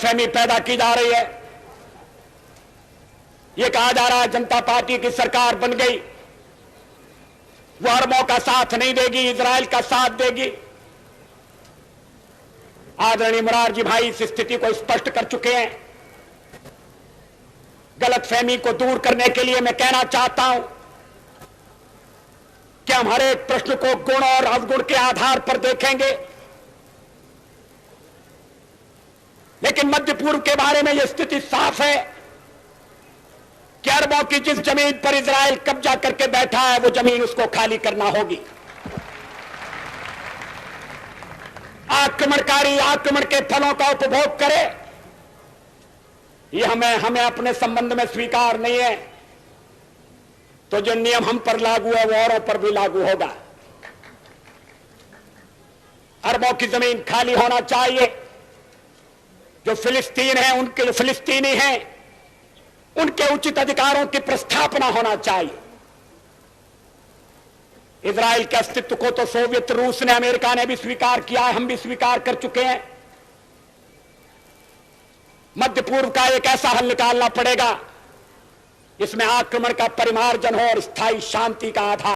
गलतफहमी पैदा की जा रही है। यह कहा जा रहा है जनता पार्टी की सरकार बन गई, वो अरबों का साथ नहीं देगी, इजराइल का साथ देगी। आदरणीय मुरारजी भाई इस स्थिति को स्पष्ट कर चुके हैं। गलतफहमी को दूर करने के लिए मैं कहना चाहता हूं कि हम हर एक प्रश्न को गुण और अवगुण के आधार पर देखेंगे, लेकिन मध्य पूर्व के बारे में यह स्थिति साफ है कि अरबों की जिस जमीन पर इजराइल कब्जा करके बैठा है वो जमीन उसको खाली करना होगी। आक्रमणकारी आक्रमण के फलों का उपभोग करे, ये हमें अपने संबंध में स्वीकार नहीं है। तो जो नियम हम पर लागू है वो औरों पर भी लागू होगा। अरबों की जमीन खाली होना चाहिए। जो फिलिस्तीन है, उनके जो फिलिस्तीनी हैं, उनके उचित अधिकारों की प्रस्थापना होना चाहिए। इजराइल के अस्तित्व को तो सोवियत रूस ने, अमेरिका ने भी स्वीकार किया है, हम भी स्वीकार कर चुके हैं। मध्य पूर्व का एक ऐसा हल निकालना पड़ेगा इसमें आक्रमण का परिमार्जन हो और स्थायी शांति का आधार